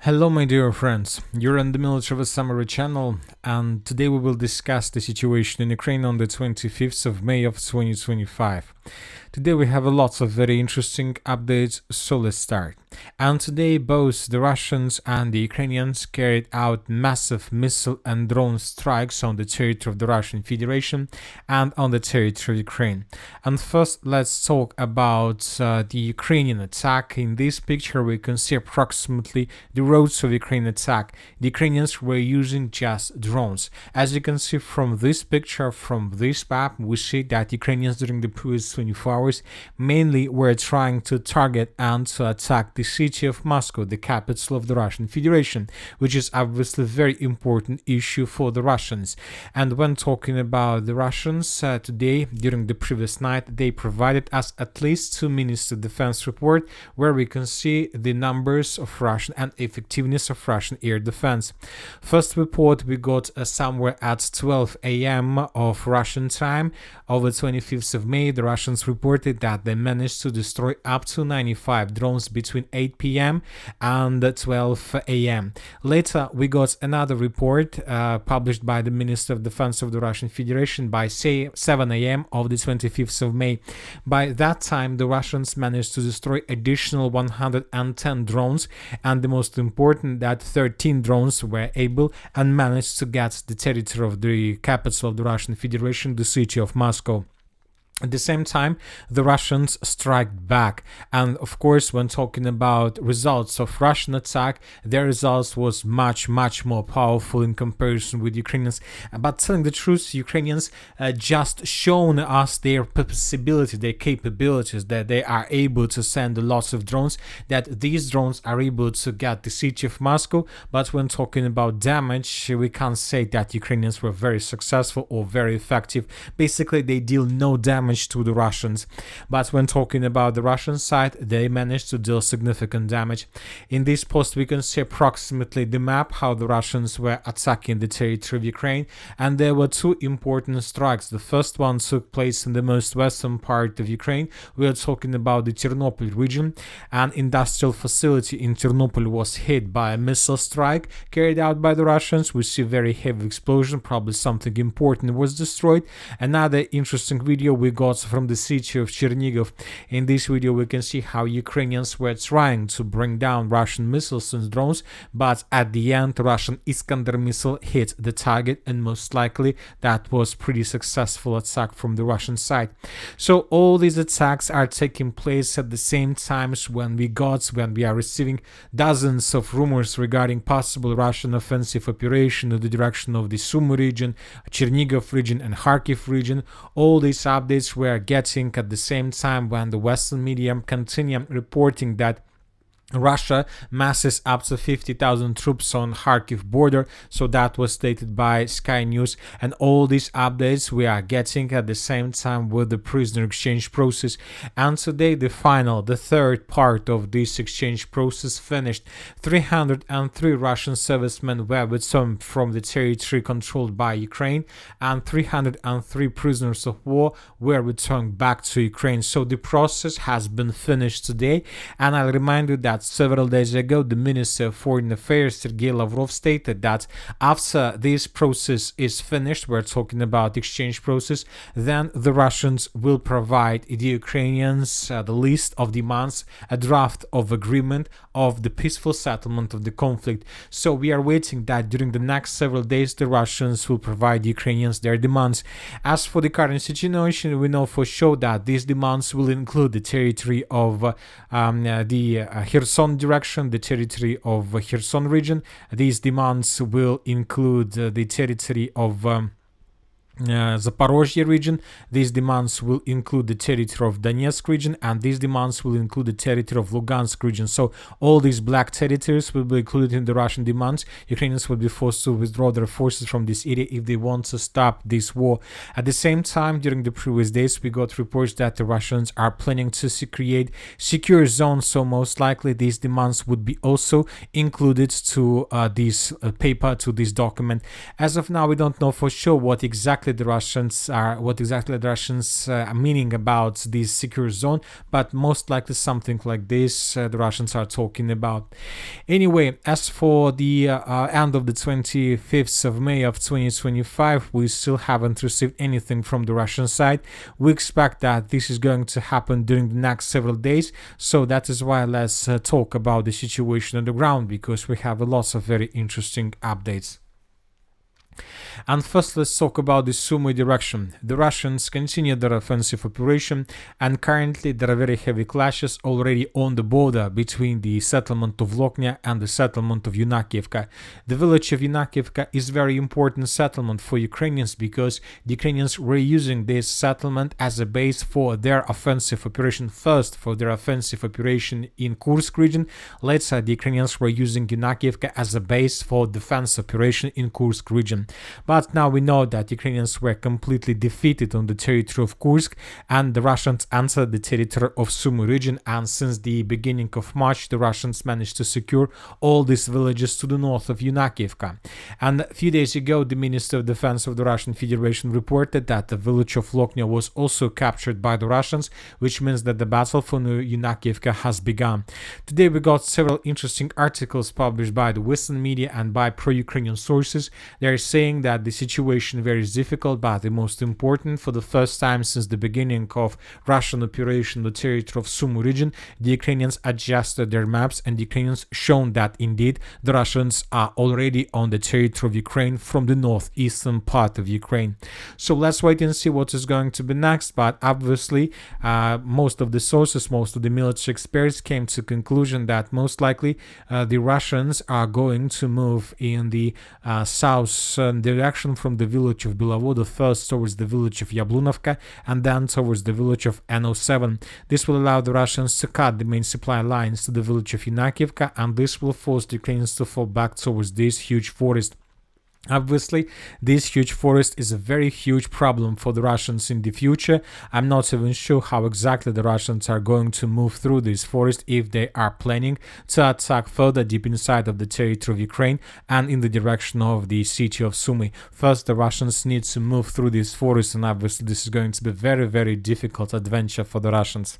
Hello my dear friends, you're on the Military Summary channel, and today we will discuss the situation in Ukraine on the 25th of May of 2025. Today we have a lot of very interesting updates, so let's start. And today both the Russians and the Ukrainians carried out massive missile and drone strikes on the territory of the Russian Federation and on the territory of Ukraine. And first let's talk about the Ukrainian attack. In this picture we can see approximately the roads of Ukraine attack. The Ukrainians were using just drones. As you can see from this picture, from this map, we see that Ukrainians during the previous 24 hours mainly were trying to target and to attack the city of Moscow, the capital of the Russian Federation, which is obviously a very important issue for the Russians. And when talking about the Russians today, during the previous night, they provided us at least 2 minutes of defense report where we can see the numbers of Russian and effectiveness of Russian air defense. First report we got somewhere at 12 a.m. of Russian time of the 25th of May. The Russians reported that they managed to destroy up to 95 drones between 8 p.m. and 12 a.m. Later we got another report published by the Minister of Defense of the Russian Federation by 7 a.m. of the 25th of May. By that time the Russians managed to destroy additional 110 drones, and the most important that 13 drones were able and managed to get the territory of the capital of the Russian Federation, the city of Moscow. At the same time, the Russians struck back, and of course when talking about results of Russian attack, their results was much more powerful in comparison with Ukrainians. But telling the truth, Ukrainians just shown us their possibility, their capabilities, that they are able to send lots of drones, that these drones are able to get the city of Moscow. But when talking about damage, we can't say that Ukrainians were very successful or very effective. Basically they deal no damage to the Russians. But when talking about the Russian side, they managed to deal significant damage. In this post we can see approximately the map how the Russians were attacking the territory of Ukraine, and there were two important strikes. The first one took place in the most western part of Ukraine. We are talking about the Ternopil region. An industrial facility in Ternopil was hit by a missile strike carried out by the Russians. We see very heavy explosion, probably something important was destroyed. Another interesting video we got from the city of Chernihiv. In this video we can see how Ukrainians were trying to bring down Russian missiles and drones, but at the end Russian Iskander missile hit the target, and most likely that was pretty successful attack from the Russian side. So all these attacks are taking place at the same times when we are receiving dozens of rumors regarding possible Russian offensive operation in the direction of the Sumy region, Chernihiv region and Kharkiv region. All these updates we are getting at the same time when the Western media continue reporting that Russia masses up to 50,000 troops on Kharkiv border, so that was stated by Sky News. And all these updates we are getting at the same time with the prisoner exchange process. And today the third part of this exchange process finished. 303 Russian servicemen were returned from the territory controlled by Ukraine, and 303 prisoners of war were returned back to Ukraine. So the process has been finished today, and I'll remind you that several days ago the Minister of Foreign Affairs Sergei Lavrov stated that after this process is finished, we're talking about exchange process, then the Russians will provide the Ukrainians the list of demands, a draft of agreement of the peaceful settlement of the conflict. So we are waiting that during the next several days the Russians will provide the Ukrainians their demands. As for the current situation, we know for sure that these demands will include the territory of the Kherson direction, the territory of Kherson region. These demands will include the territory of Zaporizhzhia region. These demands will include the territory of Donetsk region, and these demands will include the territory of Lugansk region. So all these black territories will be included in the Russian demands. Ukrainians will be forced to withdraw their forces from this area if they want to stop this war. At the same time, during the previous days we got reports that the Russians are planning to create secure zones, so most likely these demands would be also included to this paper, to this document. As of now we don't know for sure what exactly exactly the Russians are meaning about this secure zone, but most likely something like this the Russians are talking about. Anyway, as for the end of the 25th of May of 2025, we still haven't received anything from the Russian side. We expect that this is going to happen during the next several days, so that is why let's talk about the situation on the ground, because we have lots of very interesting updates. And first, let's talk about the Sumy direction. The Russians continue their offensive operation, and currently there are very heavy clashes already on the border between the settlement of Loknya and the settlement of Yunakivka. The village of Yunakivka is a very important settlement for Ukrainians, because the Ukrainians were using this settlement as a base for their offensive operation. First, for their offensive operation in Kursk region. Later, the Ukrainians were using Yunakivka as a base for defense operation in Kursk region. But now we know that Ukrainians were completely defeated on the territory of Kursk, and the Russians entered the territory of Sumy region, and since the beginning of March the Russians managed to secure all these villages to the north of Yunakivka. And a few days ago the Minister of Defense of the Russian Federation reported that the village of Loknya was also captured by the Russians, which means that the battle for Yunakivka has begun. Today we got several interesting articles published by the Western media and by pro-Ukrainian sources. They are saying that the situation very difficult, but the most important, for the first time since the beginning of Russian operation on the territory of Sumy region, the Ukrainians adjusted their maps, and the Ukrainians shown that indeed the Russians are already on the territory of Ukraine from the northeastern part of Ukraine. So let's wait and see what is going to be next, but obviously most of the sources, most of the military experts came to conclusion that most likely the Russians are going to move in the south direction from the village of Belovodo, first towards the village of Yablunovka and then towards the village of NO7. This will allow the Russians to cut the main supply lines to the village of Yunakivka, and this will force the Ukrainians to fall back towards this huge forest. Obviously, this huge forest is a very huge problem for the Russians in the future. I'm not even sure how exactly the Russians are going to move through this forest, if they are planning to attack further deep inside of the territory of Ukraine and in the direction of the city of Sumy. First, the Russians need to move through this forest, and obviously this is going to be a very, very difficult adventure for the Russians.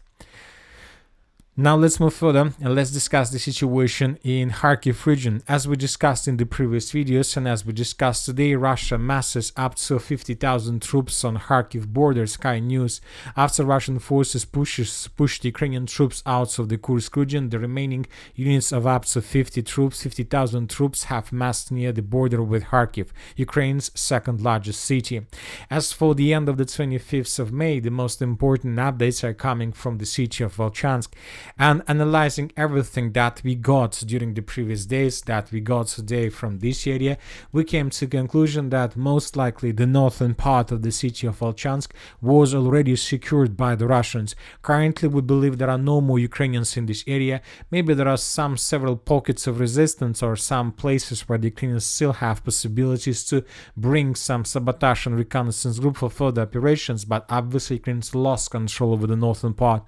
Now let's move further and let's discuss the situation in Kharkiv region. As we discussed in the previous videos and as we discussed today, Russia masses up to 50,000 troops on Kharkiv border, Sky News. After Russian forces pushed Ukrainian troops out of the Kursk region, the remaining units of up to 50,000 troops have massed near the border with Kharkiv, Ukraine's second largest city. As for the end of the 25th of May, the most important updates are coming from the city of Volchansk. And analyzing everything that we got during the previous days, that we got today from this area, we came to the conclusion that most likely the northern part of the city of Volchansk was already secured by the Russians. Currently we believe there are no more Ukrainians in this area. Maybe there are several pockets of resistance or some places where the Ukrainians still have possibilities to bring some sabotage and reconnaissance group for further operations, but obviously Ukrainians lost control over the northern part.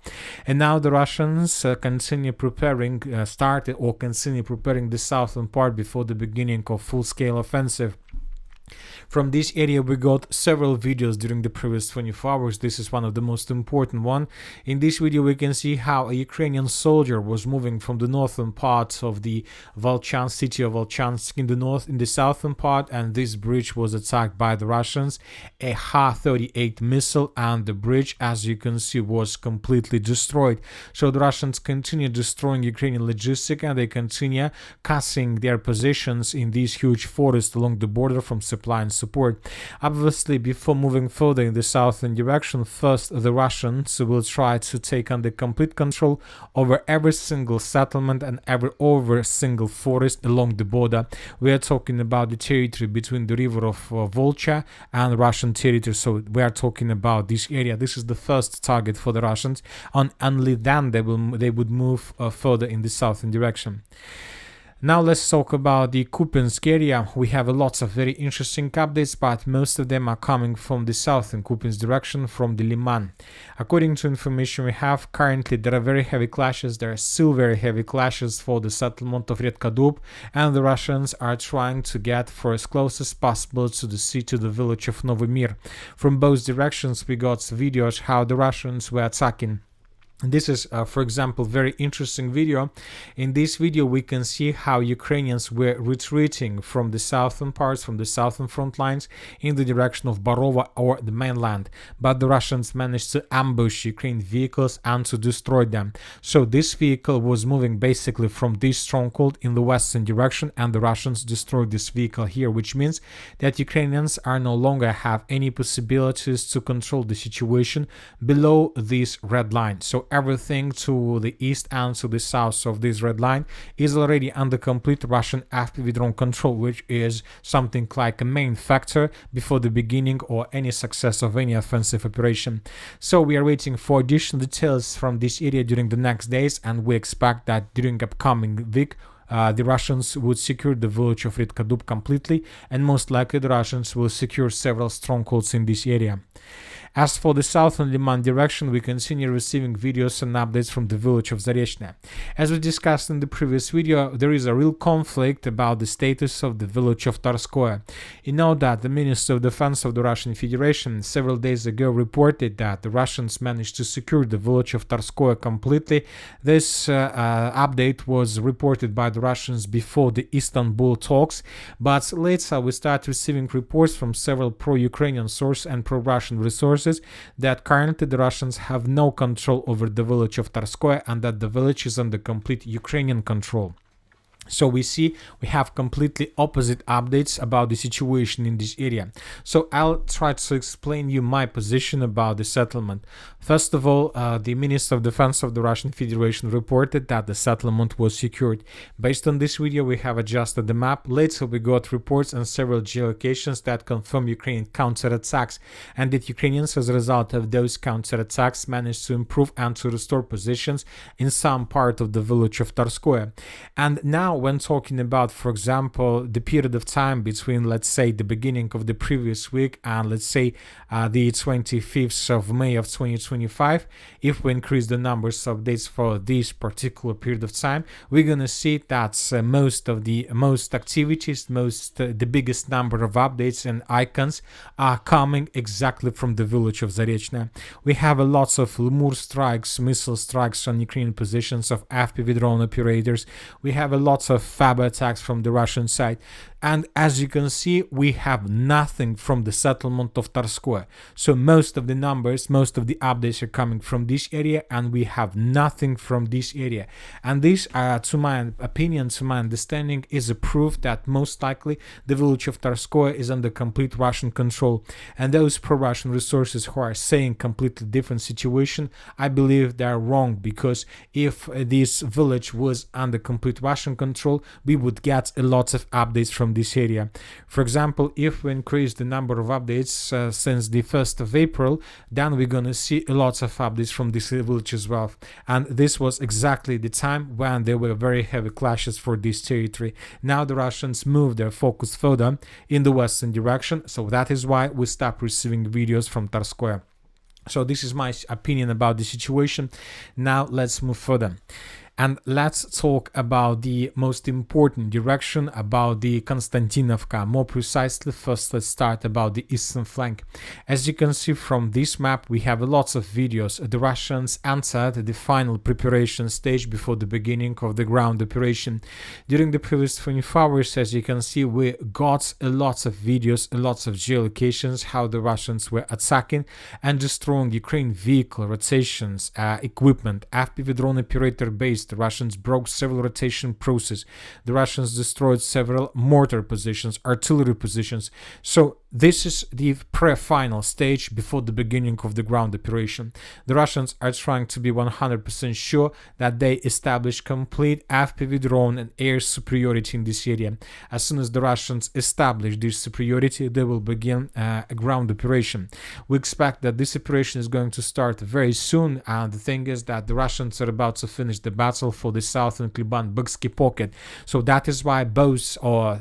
And now the Russians continue preparing the southern part before the beginning of full-scale offensive. From this area we got several videos during the previous 24 hours. This is one of the most important one. In this video we can see how a Ukrainian soldier was moving from the northern part of the city of Volchansk in the southern part, and this bridge was attacked by the Russians. A Ha-38 missile, and the bridge, as you can see, was completely destroyed. So the Russians continue destroying Ukrainian logistics, and they continue cassing their positions in this huge forest along the border from supply and support. Obviously, before moving further in the southern direction, first the Russians will try to take under complete control over every single settlement and every single forest along the border. We are talking about the territory between the river of Volcha and Russian territory, so we are talking about this area. This is the first target for the Russians, and only then they would move further in the southern direction. Now let's talk about the Kupiansk area. We have lots of very interesting updates, but most of them are coming from the southern Kupiansk direction, from the Lyman. According to information we have, currently there are very heavy clashes. There are still very heavy clashes for the settlement of Redkadub, and the Russians are trying to get for as close as possible to the sea, to the village of Novomir. From both directions we got videos how the Russians were attacking. This is, for example, very interesting video. In this video, we can see how Ukrainians were retreating from the southern parts, from the southern front lines, in the direction of Barova or the mainland. But the Russians managed to ambush Ukrainian vehicles and to destroy them. So this vehicle was moving basically from this stronghold in the western direction, and the Russians destroyed this vehicle here, which means that Ukrainians are no longer have any possibilities to control the situation below this red line. So everything to the east and to the south of this red line is already under complete Russian FPV drone control, which is something like a main factor before the beginning or any success of any offensive operation. So we are waiting for additional details from this area during the next days, and we expect that during upcoming week the Russians would secure the village of Redkadub completely, and most likely the Russians will secure several strongholds in this area. As for the southern Lyman direction, we continue receiving videos and updates from the village of Zarechne. As we discussed in the previous video, there is a real conflict about the status of the village of Tarskoye. You know that the Minister of Defense of the Russian Federation several days ago reported that the Russians managed to secure the village of Tarskoye completely. This update was reported by the Russians before the Istanbul talks, but later we start receiving reports from several pro-Ukrainian sources and pro-Russian resources that currently the Russians have no control over the village of Tarskoye, and that the village is under complete Ukrainian control. So we see we have completely opposite updates about the situation in this area. So I'll try to explain you my position about the settlement. First of all, the Minister of Defense of the Russian Federation reported that the settlement was secured. Based on this video, we have adjusted the map. Later we got reports on several geolocations that confirm Ukrainian counterattacks, and that Ukrainians, as a result of those counterattacks, managed to improve and to restore positions in some part of the village of Tarskoye. And now when talking about, for example, the period of time between, let's say, the beginning of the previous week and, let's say, the 25th of May of 2025, if we increase the numbers of dates for this particular period of time, we're gonna see that most activities, the biggest number of updates and icons are coming exactly from the village of Zarechne. We have lots of Lemur strikes, missile strikes on Ukrainian positions of FPV drone operators. We have lots of FAB attacks from the Russian side. And as you can see, we have nothing from the settlement of Tarskoye. So most of the numbers, most of the updates are coming from this area, and we have nothing from this area. And this, to my opinion, to my understanding, is a proof that most likely the village of Tarskoye is under complete Russian control. And those pro-Russian resources who are saying completely different situation, I believe they are wrong, because if this village was under complete Russian control, we would get a lot of updates from this area. For example, if we increase the number of updates since the 1st of April, then we're gonna see a lot of updates from this village as well. And this was exactly the time when there were very heavy clashes for this territory. Now the Russians moved their focus further in the western direction, so that is why we stopped receiving videos from Tarskoye. So this is my opinion about the situation. Now let's move further. And let's talk about the most important direction, about the Konstantinovka. More precisely, first let's start about the eastern flank. As you can see from this map, we have lots of videos. The Russians entered the final preparation stage before the beginning of the ground operation. During the previous 24 hours, as you can see, we got a lot of videos, a lot of geolocations, how the Russians were attacking and destroying Ukrainian vehicle rotations, equipment, FPV drone operator base. The Russians broke several rotation processes. The Russians destroyed several mortar positions, artillery positions. So this is the pre-final stage before the beginning of the ground operation. The Russians are trying to be 100% sure that they establish complete FPV drone and air superiority in this area. As soon as the Russians establish this superiority, they will begin a ground operation. We expect that this operation is going to start very soon, and the thing is that the Russians are about to finish the battle battle for the southern Kleban-Byk pocket. So that is why both or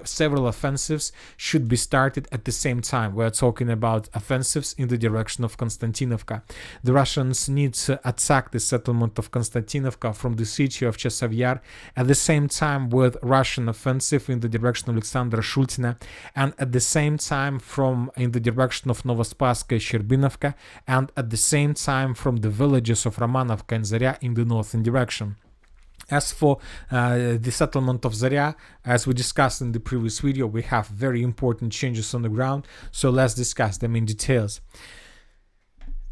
several offensives should be started at the same time. We're talking about offensives in the direction of Konstantinovka. The Russians need to attack the settlement of Konstantinovka from the city of Chasiv Yar at the same time with Russian offensive in the direction of Alexandra Shultina, and at the same time from in the direction of Novospaska, Sherbinovka, and at the same time from the villages of Ramanivka and Zarya in the northern direction. As for the settlement of Zarya, as we discussed in the previous video, we have very important changes on the ground, so let's discuss them in details.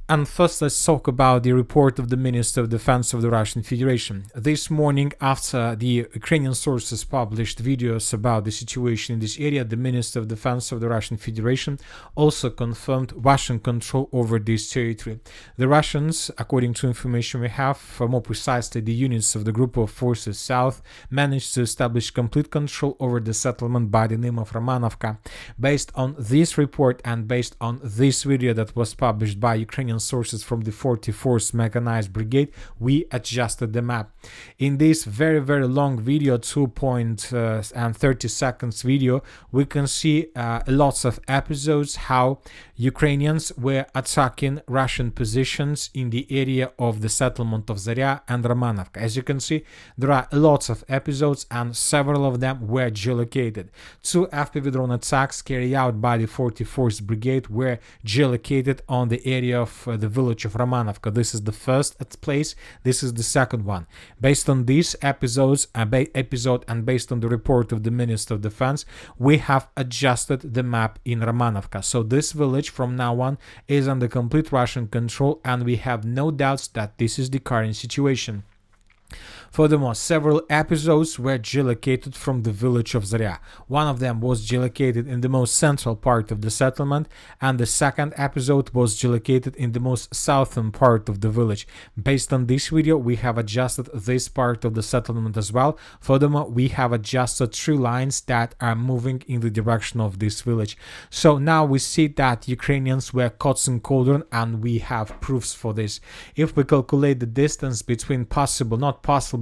And first, let's talk about the report of the Minister of Defense of the Russian Federation. This morning, after the Ukrainian sources published videos about the situation in this area, the Minister of Defense of the Russian Federation also confirmed Russian control over this territory. The Russians, according to information we have, more precisely the units of the Group of Forces South, managed to establish complete control over the settlement by the name of Ramanivka. Based on this report and based on this video that was published by Ukrainian sources from the 44th Mechanized Brigade, we adjusted the map. In this very long video, 2.30 seconds video, we can see lots of episodes how Ukrainians were attacking Russian positions in the area of the settlement of Zarya and Ramanivka. As you can see, there are lots of episodes and several of them were geolocated. 2 FPV drone attacks carried out by the 44th Brigade were geolocated on the area of the village of Ramanivka. This is the first place, this is the second one. Based on these episodes and based on the report of the Minister of Defense, we have adjusted the map in Ramanivka. So this village from now on is under complete Russian control, and we have no doubts that this is the current situation. Furthermore, several episodes were geolocated from the village of Zarya. One of them was geolocated in the most central part of the settlement, and the second episode was geolocated in the most southern part of the village. Based on this video, we have adjusted this part of the settlement as well. Furthermore, we have adjusted 3 lines that are moving in the direction of this village. So now we see that Ukrainians were caught in cauldron, and we have proofs for this. If we calculate the distance between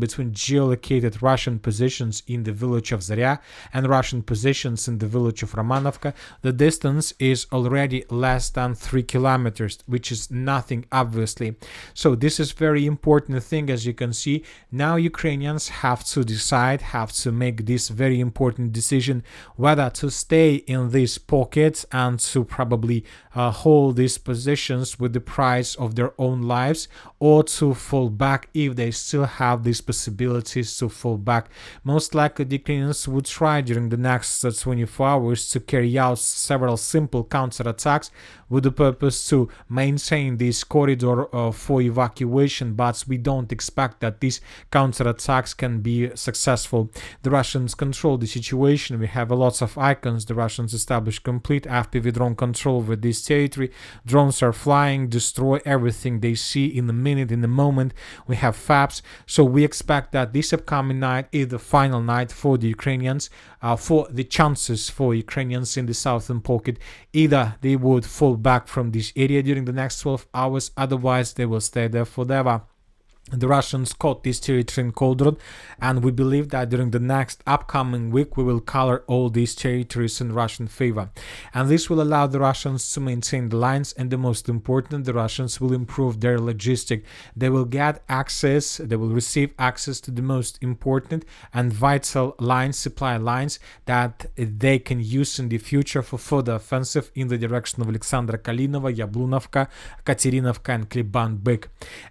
between geolocated Russian positions in the village of Zarya and Russian positions in the village of Ramanivka, the distance is already less than 3 kilometers, which is nothing, obviously. So this is very important thing. As you can see, now Ukrainians have to make this very important decision whether to stay in these pockets and to probably hold these positions with the price of their own lives, or to fall back if they still have these possibilities to fall back. Most likely the Ukrainians would try during the next 24 hours to carry out several simple counterattacks with the purpose to maintain this corridor for evacuation, but we don't expect that these counterattacks can be successful. The Russians control the situation. We have lots of icons. The Russians establish complete FPV drone control over this territory. Drones are flying, destroy everything they see in a minute, in a moment. We have FABs. So we expect that this upcoming night is the final night for the Ukrainians, for the chances for Ukrainians in the southern pocket. Either they would fall back from this area during the next 12 hours, otherwise they will stay there forever. The Russians caught this territory in cauldron, and we believe that during the next upcoming week we will color all these territories in Russian favor. And this will allow the Russians to maintain the lines, and the most important, the Russians will improve their logistic. They will get access, they will receive access to the most important and vital lines, supply lines, that they can use in the future for further offensive in the direction of Alexandra Kalinova, Yablunovka, Katerinovka and Kleban-Byk.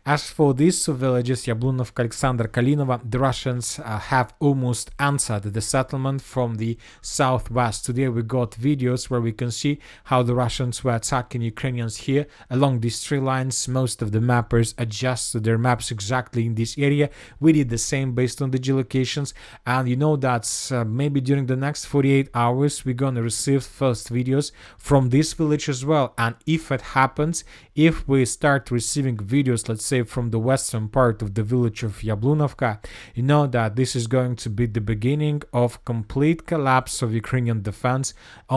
As for these villages, Yablunovka, Alexandra Kalinova, the Russians have almost entered the settlement from the southwest. Today we got videos where we can see how the Russians were attacking Ukrainians here along these 3 lines. Most of the mappers adjusted their maps exactly in this area. We did the same based on the geolocations, and you know that maybe during the next 48 hours we're gonna receive first videos from this village as well. And if it happens, if we start receiving videos, let's say from the western part part of the village of Yablunovka, you know that this is going to be the beginning of complete collapse of Ukrainian defense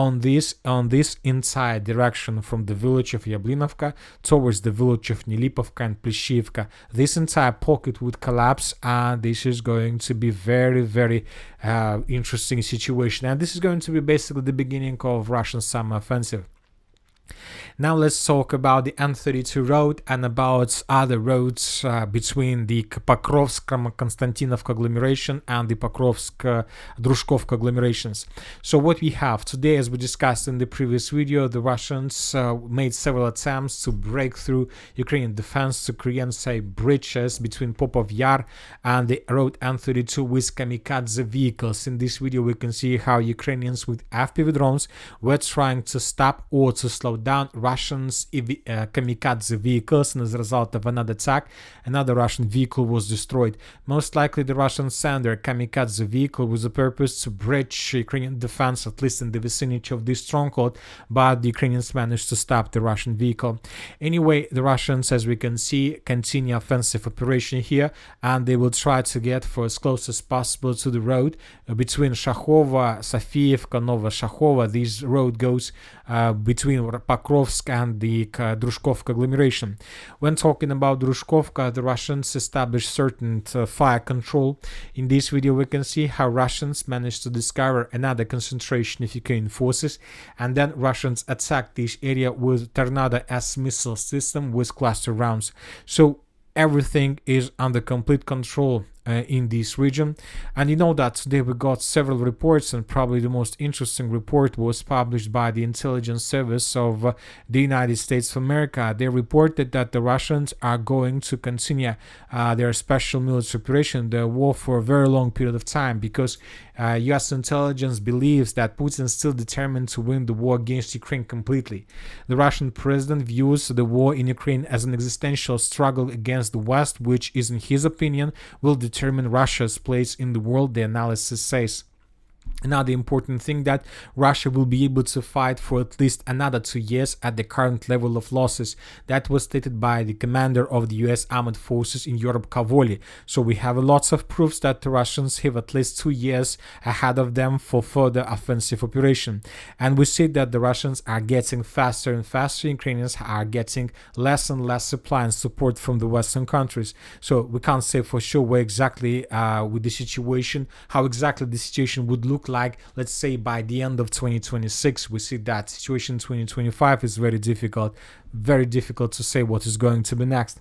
on this inside direction from the village of Yablunovka towards the village of Nilipovka and Plishivka. This entire pocket would collapse, and this is going to be very interesting situation, and this is going to be basically the beginning of Russian summer offensive. Now let's talk about the N32 road and about other roads between the Pokrovsk-Konstantinovka agglomeration and the Pokrovsk-Drushkovka agglomerations. So what we have today, as we discussed in the previous video, the Russians made several attempts to break through Ukrainian defense to create, say, bridges between Chasiv Yar and the road N32 with kamikaze vehicles. In this video we can see how Ukrainians with FPV drones were trying to stop or to slow down Russians' kamikaze vehicles, and as a result of another attack, another Russian vehicle was destroyed. Most likely the Russians sent their kamikaze vehicle with the purpose to breach Ukrainian defense, at least in the vicinity of this stronghold, but the Ukrainians managed to stop the Russian vehicle. Anyway, the Russians, as we can see, continue offensive operation here, and they will try to get for as close as possible to the road between Shahova, Sofievka, Nova Shahova. This road goes between Pokrovsk and the Drushkovka agglomeration. When talking about Drushkovka, the Russians established certain fire control. In this video we can see how Russians managed to discover another concentration of Ukrainian forces, and then Russians attacked this area with Tornado S missile system with cluster rounds. So everything is under complete control in this region. And you know that today we got several reports, and probably the most interesting report was published by the intelligence service of the United States of America. They reported that the Russians are going to continue their special military operation, the war, for a very long period of time, because US intelligence believes that Putin is still determined to win the war against Ukraine completely. The Russian president views the war in Ukraine as an existential struggle against the West, which is, in his opinion, will determine Russia's place in the world, the analysis says. Another important thing that Russia will be able to fight for at least another 2 years at the current level of losses. That was stated by the commander of the US armed forces in Europe, Kavoli. So we have lots of proofs that the Russians have at least 2 years ahead of them for further offensive operation. And we see that the Russians are getting faster and faster. Ukrainians are getting less and less supply and support from the Western countries. So we can't say for sure where exactly with the situation, how exactly the situation would look like, let's say, by the end of 2026. We see that situation in 2025 is very difficult to say what is going to be next.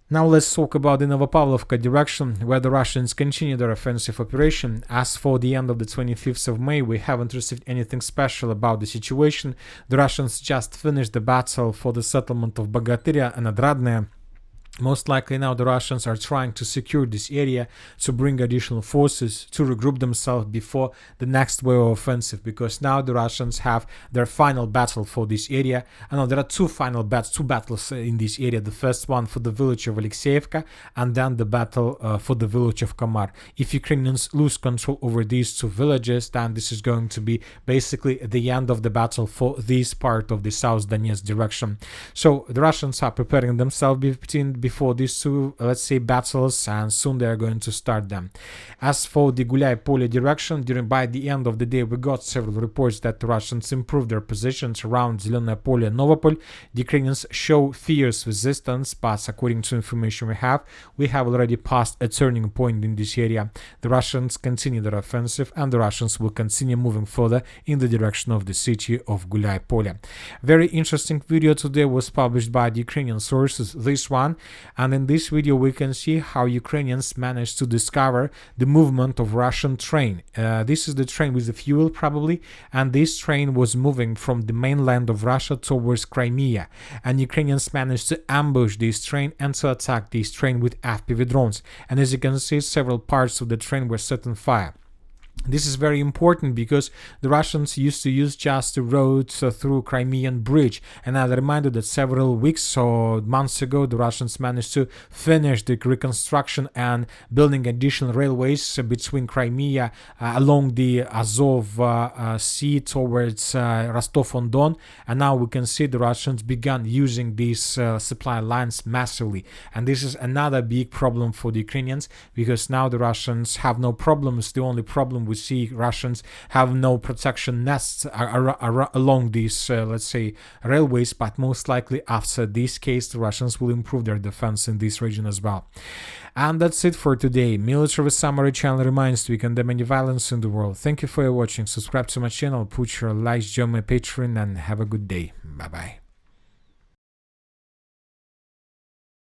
Now let's talk about the Novopavlovka direction, where the Russians continue their offensive operation. As for the end of the 25th of May, we haven't received anything special about the situation. The Russians just finished the battle for the settlement of Bogatyria and Odradnaya. Most likely now the Russians are trying to secure this area to bring additional forces to regroup themselves before the next wave of offensive, because now the Russians have their final battle for this area. And there are two battles in this area. The first one for the village of Alexeyevka, and then the battle for the village of Kamar. If Ukrainians lose control over these two villages, then this is going to be basically the end of the battle for this part of the South Donetsk direction. So the Russians are preparing themselves before these two, let's say, battles, and soon they are going to start them. As for the Gulay-Polye direction, by the end of the day we got several reports that the Russians improved their positions around Zelenoye Polye and Novopol. The Ukrainians show fierce resistance, but according to information we have already passed a turning point in this area. The Russians continue their offensive, and the Russians will continue moving further in the direction of the city of Gulay-Polye. Very interesting video today was published by the Ukrainian sources, this one. And in this video we can see how Ukrainians managed to discover the movement of Russian train. This is the train with the fuel probably, and this train was moving from the mainland of Russia towards Crimea, and Ukrainians managed to ambush this train and to attack this train with FPV drones. And as you can see, several parts of the train were set on fire. This is very important because the Russians used to use just the road through Crimean Bridge. And I reminded that several weeks or months ago, the Russians managed to finish the reconstruction and building additional railways between Crimea along the Azov Sea towards Rostov-on-Don. And now we can see the Russians began using these supply lines massively. And this is another big problem for the Ukrainians, because now the Russians have no problems. The only problem we see Russians have no protection nests along these, let's say, railways, but most likely after this case, the Russians will improve their defense in this region as well. And that's it for today. Military Summary channel reminds we condemn any violence in the world. Thank you for your watching. Subscribe to my channel, put your likes, join my Patreon, and have a good day. Bye-bye.